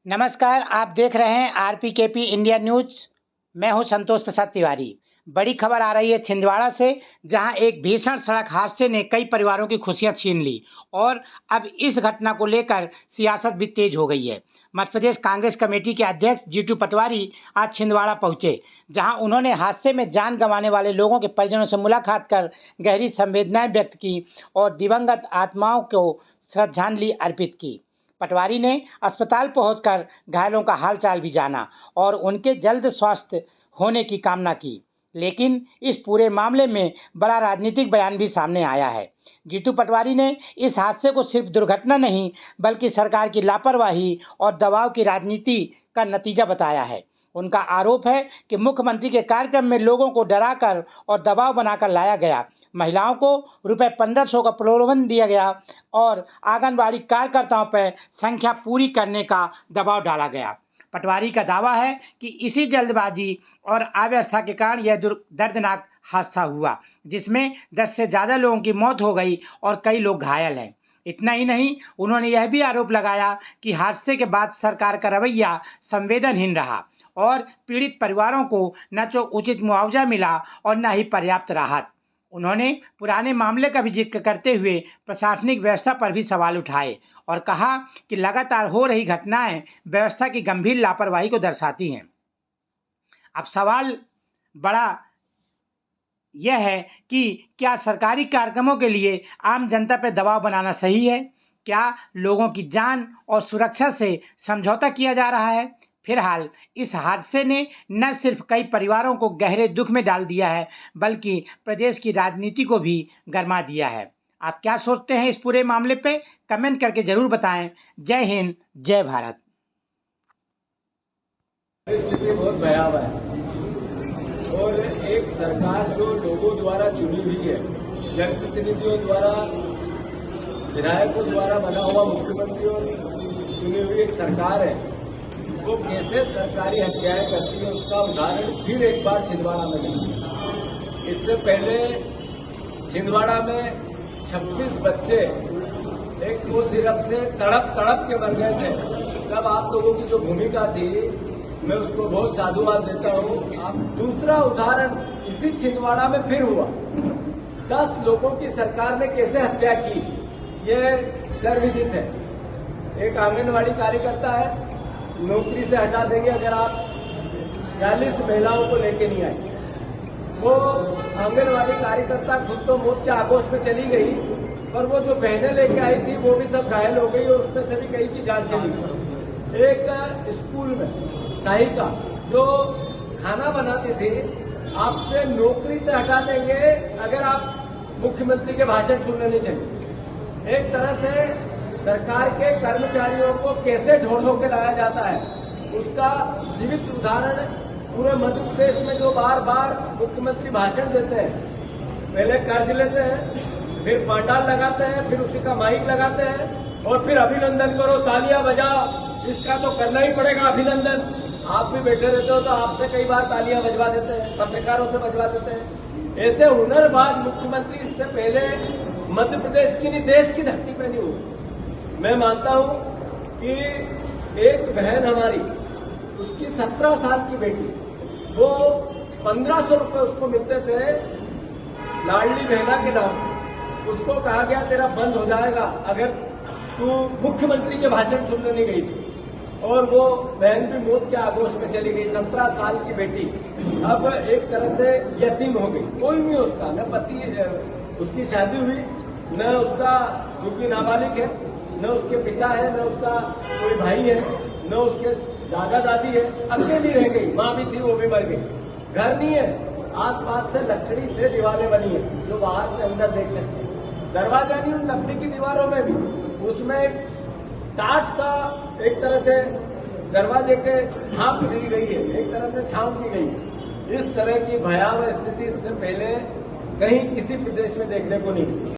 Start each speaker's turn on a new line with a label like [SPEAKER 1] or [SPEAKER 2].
[SPEAKER 1] नमस्कार, आप देख रहे हैं आरपीकेपी इंडिया न्यूज। मैं हूं संतोष प्रसाद तिवारी। बड़ी खबर आ रही है छिंदवाड़ा से, जहां एक भीषण सड़क हादसे ने कई परिवारों की खुशियां छीन ली और अब इस घटना को लेकर सियासत भी तेज हो गई है। मध्य प्रदेश कांग्रेस कमेटी के अध्यक्ष जीतू पटवारी आज छिंदवाड़ा पहुंचे, जहां उन्होंने हादसे में जान गंवाने वाले लोगों के परिजनों से मुलाकात कर गहरी संवेदनाएं व्यक्त की और दिवंगत आत्माओं को श्रद्धांजलि अर्पित की। पटवारी ने अस्पताल पहुंचकर घायलों का हालचाल भी जाना और उनके जल्द स्वस्थ होने की कामना की। लेकिन इस पूरे मामले में बड़ा राजनीतिक बयान भी सामने आया है। जीतू पटवारी ने इस हादसे को सिर्फ दुर्घटना नहीं, बल्कि सरकार की लापरवाही और दबाव की राजनीति का नतीजा बताया है। उनका आरोप है कि मुख्यमंत्री के कार्यक्रम में लोगों को डराकर और दबाव बनाकर लाया गया। महिलाओं को रुपए 1500 का प्रलोभन दिया गया और आंगनबाड़ी कार्यकर्ताओं पर संख्या पूरी करने का दबाव डाला गया। पटवारी का दावा है कि इसी जल्दबाजी और अव्यवस्था के कारण यह दर्दनाक हादसा हुआ, जिसमें 10 से ज़्यादा लोगों की मौत हो गई और कई लोग घायल हैं। इतना ही नहीं, उन्होंने यह भी आरोप लगाया कि हादसे के बाद सरकार का रवैया संवेदनहीन रहा और पीड़ित परिवारों को न तो उचित मुआवजा मिला और न ही पर्याप्त राहत। उन्होंने पुराने मामले का भी जिक्र करते हुए प्रशासनिक व्यवस्था पर भी सवाल उठाए और कहा कि लगातार हो रही घटनाएं व्यवस्था की गंभीर लापरवाही को दर्शाती हैं। अब सवाल बड़ा यह है कि क्या सरकारी कार्यक्रमों के लिए आम जनता पर दबाव बनाना सही है? क्या लोगों की जान और सुरक्षा से समझौता किया जा रहा है? फिलहाल इस हादसे ने न सिर्फ कई परिवारों को गहरे दुख में डाल दिया है, बल्कि प्रदेश की राजनीति को भी गरमा दिया है। आप क्या सोचते हैं इस पूरे मामले पे? कमेंट करके जरूर बताएं। जय हिंद, जय भारत।
[SPEAKER 2] स्थिति बहुत भयावह है और एक सरकार जो लोगों द्वारा चुनी हुई है, जनप्रतिनिधियों द्वारा, विधायकों द्वारा बना हुआ मुख्यमंत्री और चुनी हुई एक सरकार है, वो कैसे सरकारी हत्याएं करती है उसका उदाहरण फिर एक बार छिंदवाड़ा में मिला। इससे पहले छिंदवाड़ा में 26 बच्चे एक को सिरप से तड़प के मर गए थे। तब आप लोगों की जो भूमिका थी, मैं उसको बहुत साधुवाद देता हूँ। आप दूसरा उदाहरण इसी छिंदवाड़ा में फिर हुआ। 10 लोगों की सरकार ने कैसे हत्या की, ये सर्वविदित है। एक आंगनवाड़ी कार्यकर्ता है, नौकरी से हटा देंगे अगर आप 40 महिलाओं को लेके नहीं आए। वो आंगनवाड़ी कार्यकर्ता खुद तो मौत के आगोश में चली गई, पर वो जो बहनें लेके आई थी वो भी सब घायल हो गई और उसमें से भी कई की जान चली गई। एक स्कूल में सहायिका जो खाना बनाती थी, आपसे नौकरी से हटा देंगे अगर आप मुख्यमंत्री के भाषण सुनने नहीं चले। एक तरह से सरकार के कर्मचारियों को कैसे ढो के लाया जाता है, उसका जीवित उदाहरण पूरे मध्य प्रदेश में जो बार बार मुख्यमंत्री भाषण देते हैं, पहले कर्ज लेते हैं, फिर पंडाल लगाते हैं, फिर उसी का माइक लगाते हैं और फिर अभिनंदन करो, तालियां बजाओ। इसका तो करना ही पड़ेगा अभिनंदन। आप भी बैठे रहते हो तो आपसे कई बार तालियां बजवा देते हैं, पत्रकारों से बजवा देते हैं। ऐसे हुनरबाज मुख्यमंत्री इससे पहले मध्य प्रदेश की नहीं, देश की धरती पर नहीं हुए। मैं मानता हूं कि एक बहन हमारी, उसकी 17 साल की बेटी, वो 1500 रुपए उसको मिलते थे लाडली बहना के नाम। उसको कहा गया तेरा बंद हो जाएगा अगर तू मुख्यमंत्री के भाषण सुनने नहीं गई थी, और वो बहन भी मौत के आगोश में चली गई। 17 साल की बेटी अब एक तरह से यतीम हो गई। कोई नहीं उसका, न पति, उसकी शादी हुई, न उसका जो कि नाबालिग है, न उसके पिता है, न उसका कोई भाई है, न उसके दादा दादी है, अकेली रह गई। माँ भी थी, वो भी मर गई। घर नहीं है, आसपास से लकड़ी से दीवारें बनी है जो बाहर से अंदर देख सकते हैं। दरवाजा नहीं, उन लकड़ी की दीवारों में भी उसमें टाट का एक तरह से दरवाजे के ढांप दी गई है, एक तरह से छांव की गई है। इस तरह की भयावह स्थिति इससे पहले कहीं किसी प्रदेश में देखने को नहीं मिली।